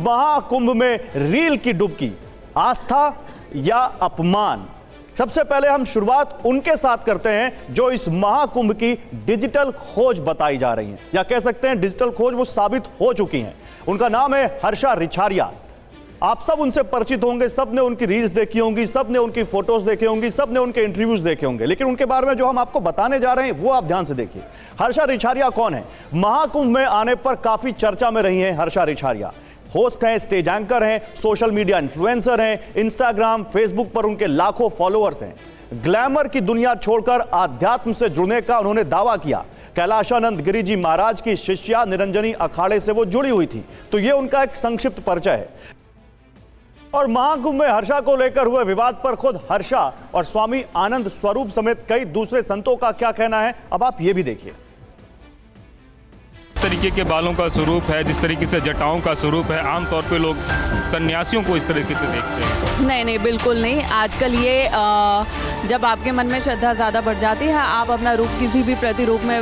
महाकुंभ में रील की डुबकी, आस्था या अपमान? सबसे पहले हम शुरुआत उनके साथ करते हैं जो इस महाकुंभ की डिजिटल खोज बताई जा रही है, या कह सकते हैं डिजिटल खोज वो साबित हो चुकी हैं। उनका नाम है हर्षा रिछारिया। आप सब उनसे परिचित होंगे, सब ने उनकी रील्स देखी होंगी, सब ने उनकी फोटोज देखी होंगी, सब ने उनके इंटरव्यूज देखे होंगे, लेकिन उनके बारे में जो हम आपको बताने जा रहे हैं वो आप ध्यान से देखिए। हर्षा रिछारिया कौन है? महाकुंभ में आने पर काफी चर्चा में रही हैं हर्षा रिछारिया। होस्ट हैं, स्टेज एंकर हैं, सोशल मीडिया इन्फ्लुएंसर हैं, इंस्टाग्राम फेसबुक पर उनके लाखों फॉलोअर्स हैं। ग्लैमर की दुनिया छोड़कर आध्यात्म से जुड़ने का उन्होंने दावा किया। कैलाशानंद गिरी जी महाराज की शिष्या निरंजनी अखाड़े से वो जुड़ी हुई थी। तो ये उनका एक संक्षिप्त परिचय है। और महाकुंभ में हर्षा को लेकर हुए विवाद पर खुद हर्षा और स्वामी आनंद स्वरूप समेत कई दूसरे संतों का क्या कहना है, अब आप ये भी देखिए। तरीके के बालों का स्वरूप है, जिस तरीके से जटाओं का स्वरूप है, आमतौर पे लोग सन्यासियों को इस तरीके से देखते हैं। नहीं नहीं, बिल्कुल नहीं। आजकल ये जब आपके मन में श्रद्धा ज़्यादा बढ़ जाती है, आप अपना रूप किसी भी प्रतिरूप में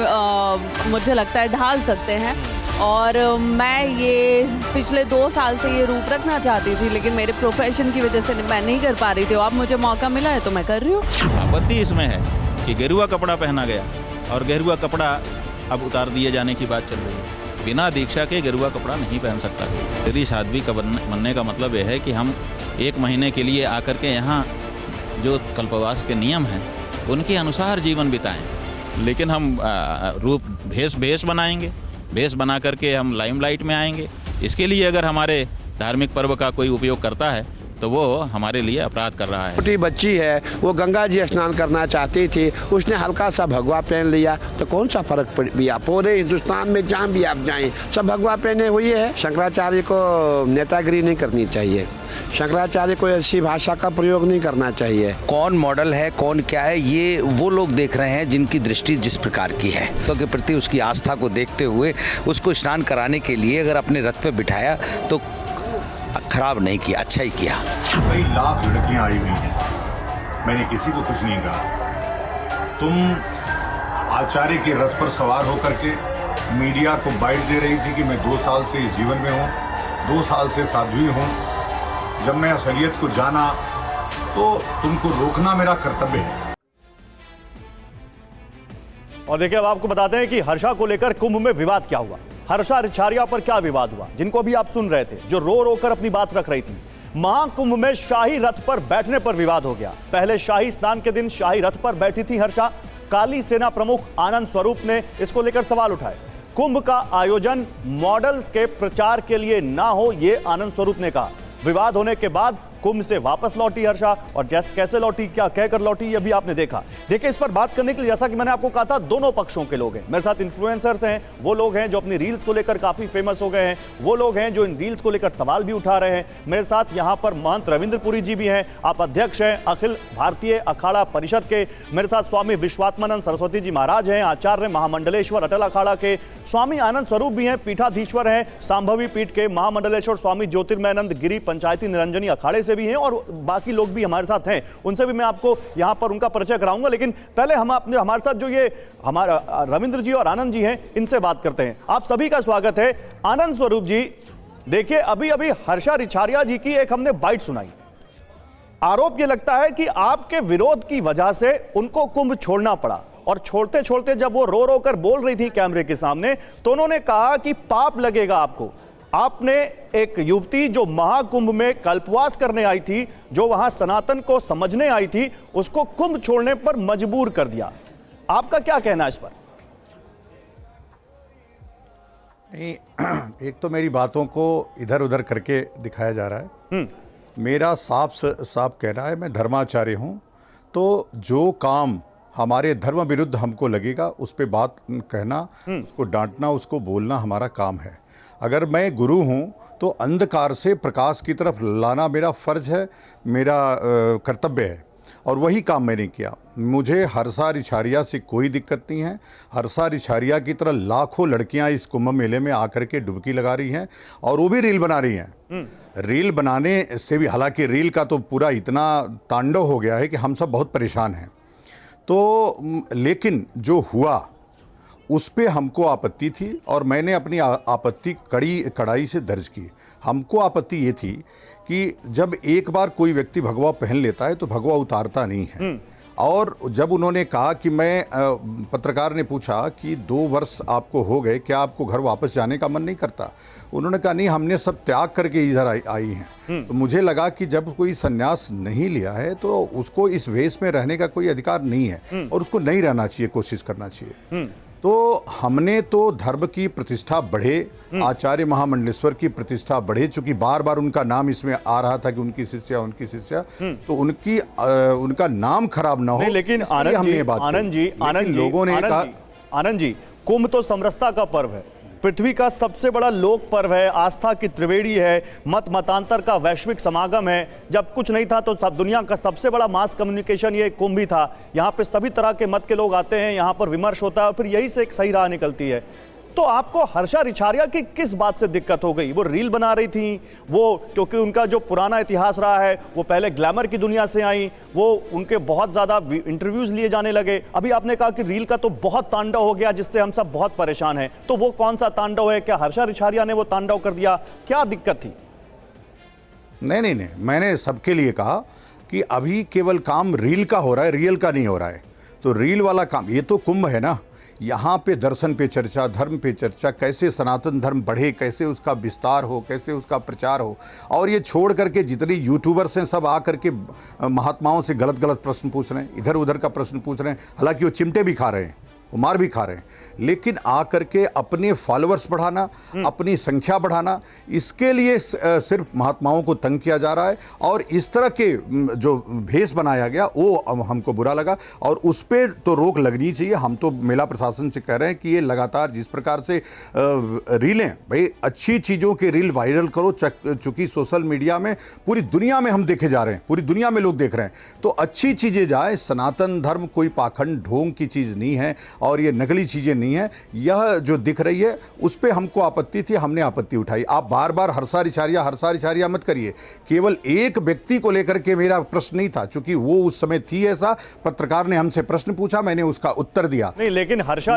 मुझे लगता है ढाल सकते हैं। और मैं ये पिछले 2 साल से ये रूप रखना चाहती थी, लेकिन मेरे प्रोफेशन की वजह से मैं नहीं कर पा रही थी। अब मुझे मौका मिला है तो मैं कर रही हूँ। आपत्ति इसमें है कि गेरुआ कपड़ा पहना गया और गेरुआ कपड़ा अब उतार दिए जाने की बात चल रही है। बिना दीक्षा के गेरुआ कपड़ा नहीं पहन सकता कोई। तेरी साध्वी का बनने का मतलब यह है कि हम 1 महीने के लिए आकर के यहाँ जो कल्पवास के नियम हैं उनके अनुसार जीवन बिताएं। लेकिन हम रूप भेष बनाएंगे, भेष बना करके हम लाइमलाइट में आएंगे। इसके लिए अगर हमारे धार्मिक पर्व का कोई उपयोग करता है तो वो हमारे लिए अपराध कर रहा है। छोटी बच्ची है, वो गंगा जी स्नान करना चाहती थी, उसने हल्का सा भगवा पहन लिया तो कौन सा फर्क पड़ा? पूरे हिंदुस्तान में जहाँ भी आप जाएं सब भगवा पहने हुए है। शंकराचार्य को नेतागिरी नहीं करनी चाहिए, शंकराचार्य को ऐसी भाषा का प्रयोग नहीं करना चाहिए। कौन मॉडल है, कौन क्या है, ये वो लोग देख रहे हैं जिनकी दृष्टि जिस प्रकार की है। तो के प्रति उसकी आस्था को देखते हुए उसको स्नान कराने के लिए अगर अपने रथ पे बिठाया तो खराब नहीं किया, अच्छा ही किया। कई लाख लड़कियां आई हुई हैं, मैंने किसी को कुछ नहीं कहा। तुम आचार्य के रथ पर सवार होकर के मीडिया को बाइट दे रही थी कि मैं 2 साल से इस जीवन में हूँ, 2 साल से साध्वी हूँ। जब मैं असलियत को जाना तो तुमको रोकना मेरा कर्तव्य है। और देखिए, अब आपको बताते हैं कि हर्षा को लेकर कुंभ में विवाद क्या हुआ। हर्षा रिछारिया पर क्या विवाद हुआ, जिनको भी आप सुन रहे थे, जो रो रो कर अपनी बात रख रही थी। महाकुंभ में शाही रथ पर बैठने पर विवाद हो गया। पहले शाही स्नान के दिन शाही रथ पर बैठी थी हर्षा। काली सेना प्रमुख आनंद स्वरूप ने इसको लेकर सवाल उठाए। कुंभ का आयोजन मॉडल्स के प्रचार के लिए ना हो, यह आनंद स्वरूप ने कहा। विवाद होने के बाद कुंभ से वापस लौटी हर्षा, और जैसे कैसे लौटी, क्या कहकर लौटी, ये भी आपने देखा। देखिए, इस पर बात करने के लिए जैसा कि मैंने आपको कहा था, दोनों पक्षों के लोग हैं मेरे साथ। इन्फ्लुएंसर्स हैं, वो लोग हैं जो अपनी रील्स को लेकर काफी फेमस हो गए हैं, वो लोग हैं जो इन रील्स को लेकर सवाल भी उठा रहे हैं। मेरे साथ यहाँ पर महंत रविंद्रपुरी जी भी हैं, आप अध्यक्ष हैं अखिल भारतीय अखाड़ा परिषद के। मेरे साथ स्वामी विश्वात्मानंद सरस्वती जी महाराज हैं, आचार्य महामंडलेश्वर अटल अखाड़ा के। स्वामी आनंद स्वरूप भी हैं, पीठाधीश्वर हैं सांभवी पीठ के। महामंडलेश्वर स्वामी ज्योतिर्मयानंद गिरी पंचायती निरंजनी अखाड़े से भी हैं, और बाकी लोग भी हमारे साथ हैं, उनसे भी मैं आपको यहां पर उनका परिचय कराऊंगा। लेकिन पहले हम अपने हमारे साथ जो ये हमारा रविंद्र जी और आनंद जी हैं, इनसे बात करते हैं। आप सभी का स्वागत है। आनंद स्वरूप जी, देखिए, अभी अभी हर्षा रिछारिया जी की एक हमने बाइट सुनाई। आरोप ये लगता है कि आपके विरोध की वजह से उनको कुंभ छोड़ना पड़ा, और छोड़ते छोड़ते जब वो रो रो कर बोल रही थी कैमरे के सामने, तो उन्होंने कहा कि पाप लगेगा आपको। आपने एक युवती जो महाकुंभ में कल्पवास करने आई थी, जो वहां सनातन को समझने आई थी, उसको कुंभ छोड़ने पर मजबूर कर दिया। आपका क्या कहना है इस पर? नहीं, एक तो मेरी बातों को इधर उधर करके दिखाया जा रहा है। मेरा साफ कहना है, मैं धर्माचार्य हूं, तो जो काम हमारे धर्म विरुद्ध हमको लगेगा उस पर बात कहना, उसको डांटना, उसको बोलना हमारा काम है। अगर मैं गुरु हूं तो अंधकार से प्रकाश की तरफ लाना मेरा फर्ज है, मेरा कर्तव्य है, और वही काम मैंने किया। मुझे हर्षा रिछारिया से कोई दिक्कत नहीं है। हर्षा रिछारिया की तरह लाखों लड़कियां इस कुंभ मेले में आकर के डुबकी लगा रही हैं, और वो भी रील बना रही हैं। रील बनाने से भी, हालांकि रील का तो पूरा इतना तांडव हो गया है कि हम सब बहुत परेशान हैं। तो लेकिन जो हुआ उस पे हमको आपत्ति थी, और मैंने अपनी आपत्ति कड़ाई से दर्ज की। हमको आपत्ति ये थी कि जब एक बार कोई व्यक्ति भगवा पहन लेता है तो भगवा उतारता नहीं है। और जब उन्होंने कहा कि पत्रकार ने पूछा कि 2 वर्ष आपको हो गए, क्या आपको घर वापस जाने का मन नहीं करता? उन्होंने कहा नहीं, हमने सब त्याग करके इधर आई हैं। तो मुझे लगा कि जब कोई संन्यास नहीं लिया है तो उसको इस वेश में रहने का कोई अधिकार नहीं है और उसको नहीं रहना चाहिए, कोशिश करना चाहिए। तो हमने तो धर्म की प्रतिष्ठा बढ़े, आचार्य महामंडलेश्वर की प्रतिष्ठा बढ़े, चूंकि बार बार उनका नाम इसमें आ रहा था कि उनकी शिष्या, तो उनका नाम खराब ना हो। नहीं, लेकिन आनंद जी, कुंभ तो समरसता का पर्व है, पृथ्वी का सबसे बड़ा लोक पर्व है, आस्था की त्रिवेणी है, मत मतांतर का वैश्विक समागम है। जब कुछ नहीं था तो सब दुनिया का सबसे बड़ा मास कम्युनिकेशन ये कुंभ ही था। यहाँ पे सभी तरह के मत के लोग आते हैं, यहाँ पर विमर्श होता है और फिर यही से एक सही राह निकलती है। तो आपको हर्षा रिछारिया की किस बात से दिक्कत हो गई? वो रील बना रही थी, वो क्योंकि उनका जो पुराना इतिहास रहा है, वो पहले ग्लैमर की दुनिया से आई, वो उनके बहुत ज़्यादा इंटरव्यूज़ लिए जाने लगे। अभी आपने कहा कि रील का तो बहुत तांडव हो गया जिससे हम सब बहुत परेशान हैं, तो वो कौन सा तांडव है? क्या हर्षा रिछारिया ने वो तांडव कर दिया? क्या दिक्कत थी? नहीं, मैंने सबके लिए कहा कि अभी केवल काम रील का हो रहा है, रियल का नहीं हो रहा है। तो रील वाला काम, ये तो कुंभ है ना, यहाँ पे दर्शन पे चर्चा, धर्म पे चर्चा, कैसे सनातन धर्म बढ़े, कैसे उसका विस्तार हो, कैसे उसका प्रचार हो। और ये छोड़ करके जितने यूट्यूबर्स हैं सब आ करके महात्माओं से गलत गलत प्रश्न पूछ रहे हैं, इधर उधर का प्रश्न पूछ रहे हैं। हालांकि वो चिमटे भी खा रहे हैं, वो मार भी खा रहे हैं, लेकिन आ करके अपने फॉलोअर्स बढ़ाना, अपनी संख्या बढ़ाना, इसके लिए सिर्फ महात्माओं को तंग किया जा रहा है। और इस तरह के जो भेष बनाया गया वो हमको बुरा लगा और उस पर तो रोक लगनी चाहिए। हम तो मेला प्रशासन से कह रहे हैं कि ये लगातार जिस प्रकार से रीलें, भाई अच्छी चीज़ों के रील वायरल करो, चूँकि सोशल मीडिया में पूरी दुनिया में हम देखे जा रहे हैं, पूरी दुनिया में लोग देख रहे हैं, तो अच्छी चीज़ें जाए। सनातन धर्म कोई पाखंड ढोंग की चीज़ नहीं है और ये नकली चीज़ें नहीं है। यह जो दिख रही है उस पे हमको आपत्ति थी, हमने आपत्ति उठाई। आप बार बार हर्षा रिछारिया मत करिए। केवल एक व्यक्ति को लेकर के मेरा प्रश्न नहीं था, चूंकि वो उस समय थी ऐसा, पत्रकार ने हमसे प्रश्न पूछा, मैंने उसका उत्तर दिया। नहीं, लेकिन हर्षा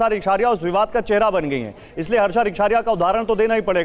रिछारिया उस विवाद का चेहरा बन गई है, इसलिए हर्षा रिछारिया का उदाहरण तो देना ही पड़ेगा।